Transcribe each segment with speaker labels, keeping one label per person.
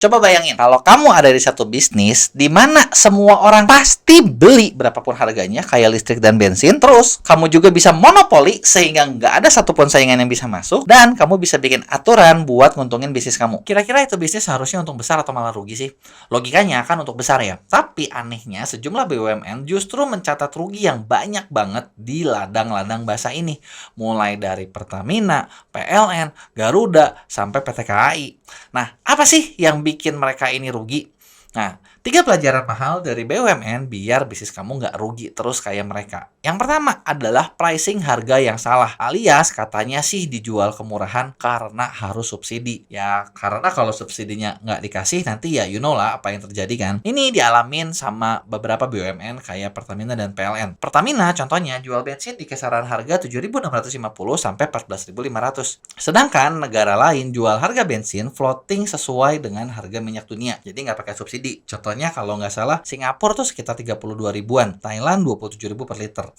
Speaker 1: Coba bayangin, kalau kamu ada di satu bisnis di mana semua orang pasti beli berapapun harganya, kayak listrik dan bensin, terus kamu juga bisa monopoli sehingga nggak ada satupun saingan yang bisa masuk, dan kamu bisa bikin aturan buat nguntungin bisnis kamu. Kira-kira itu bisnis harusnya untung besar atau malah rugi sih? Logikanya kan untuk besar ya. Tapi anehnya sejumlah BUMN justru mencatat rugi yang banyak banget di ladang-ladang basah ini. Mulai dari Pertamina, PLN, Garuda, sampai PT KAI. Nah, apa sih yang bikin mereka ini rugi? Nah, 3 pelajaran mahal dari BUMN biar bisnis kamu nggak rugi terus kayak mereka. Yang pertama adalah pricing harga yang salah, alias katanya sih dijual kemurahan karena harus subsidi. Ya, karena kalau subsidinya nggak dikasih nanti ya you know lah apa yang terjadi kan. Ini dialamin sama beberapa BUMN kayak Pertamina dan PLN. Pertamina contohnya jual bensin di kisaran harga 7.650 sampai 14.500. Sedangkan negara lain jual harga bensin floating sesuai dengan harga minyak dunia. Jadi nggak pakai subsidi. Contohnya kalau nggak salah Singapura tuh sekitar 32 ribuan, Thailand 27 ribu per liter.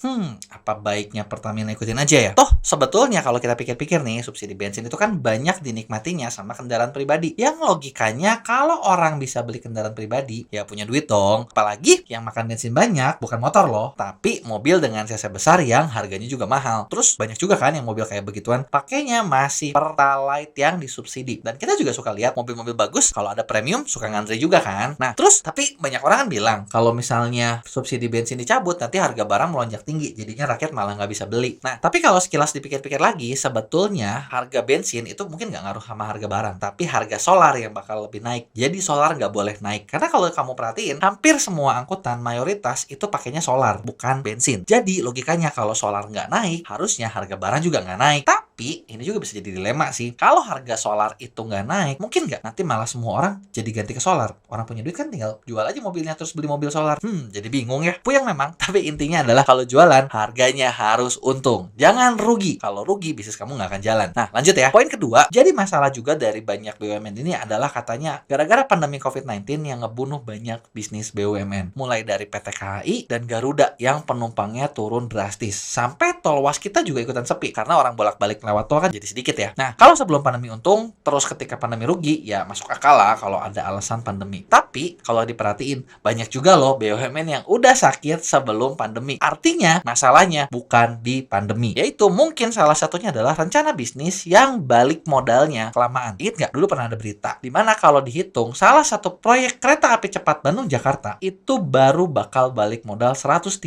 Speaker 1: Apa baiknya Pertamina ikutin aja ya? Toh sebetulnya kalau kita pikir-pikir nih, subsidi bensin itu kan banyak dinikmatinya sama kendaraan pribadi. Yang logikanya kalau orang bisa beli kendaraan pribadi, ya punya duit dong. Apalagi yang makan bensin banyak, bukan motor loh, tapi mobil dengan cc besar yang harganya juga mahal. Terus banyak juga kan yang mobil kayak begituan pakainya masih Pertalite yang disubsidi. Dan kita juga suka lihat mobil-mobil bagus kalau ada premium suka ngantri juga kan. Nah, terus tapi banyak orang kan bilang kalau misalnya subsidi bensin dicabut nanti harga barang melonjak tinggi, jadinya rakyat malah nggak bisa beli. Nah, tapi kalau sekilas dipikir-pikir lagi, sebetulnya harga bensin itu mungkin nggak ngaruh sama harga barang, tapi harga solar yang bakal lebih naik. Jadi solar nggak boleh naik, karena kalau kamu perhatiin, hampir semua angkutan mayoritas itu pakainya solar, bukan bensin. Jadi logikanya kalau solar nggak naik, harusnya harga barang juga nggak naik. Tapi ini juga bisa jadi dilema sih. Kalau harga solar itu nggak naik, mungkin nggak nanti malah semua orang jadi ganti ke solar. Orang punya duit kan tinggal jual aja mobilnya terus beli mobil solar. Jadi bingung ya. Puyeng memang, tapi intinya adalah kalau jualan harganya harus untung. Jangan rugi. Kalau rugi bisnis kamu nggak akan jalan. Nah, lanjut ya. Poin kedua, jadi masalah juga dari banyak BUMN ini adalah katanya gara-gara pandemi COVID-19 yang ngebunuh banyak bisnis BUMN. Mulai dari PT KAI dan Garuda yang penumpangnya turun drastis. Sampai tol Waskita juga ikutan sepi karena orang bolak-balik lewat tol kan jadi sedikit ya. Nah, kalau sebelum pandemi untung, terus ketika pandemi rugi, ya masuk akal lah kalau ada alasan pandemi. Tapi kalau diperhatiin, banyak juga loh BUMN yang udah sakit sebelum pandemi. Artinya, masalahnya bukan di pandemi. Yaitu mungkin salah satunya adalah rencana bisnis yang balik modalnya kelamaan. Ingat nggak? Dulu pernah ada berita. Dimana kalau dihitung, salah satu proyek kereta api cepat Bandung-Jakarta itu baru bakal balik modal 139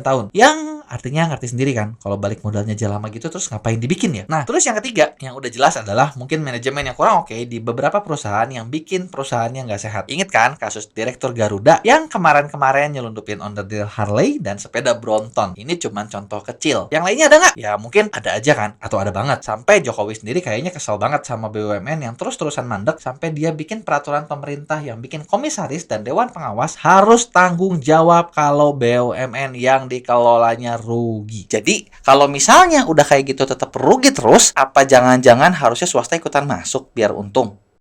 Speaker 1: tahun. Yang artinya ngerti sendiri kan, kalau balik modalnya aja lama gitu terus ngapain dibikin ya? Nah, terus yang ketiga, yang udah jelas adalah mungkin manajemen yang kurang oke di beberapa perusahaan yang bikin perusahaannya nggak sehat. Ingat kan kasus Direktur Garuda yang kemarin-kemarin nyelundupin onderdil Harley dan sepeda Brompton. Ini cuma contoh kecil. Yang lainnya ada nggak? Ya mungkin ada aja kan, atau ada banget. Sampai Jokowi sendiri kayaknya kesel banget sama BUMN yang terus-terusan mandek sampai dia bikin peraturan pemerintah yang bikin komisaris dan dewan pengawas harus tanggung jawab kalau BUMN yang dikelolanya rugi. Jadi, kalau misalnya udah kayak gitu tetap rugi terus, apa jangan-jangan harusnya swasta ikutan masuk biar untung?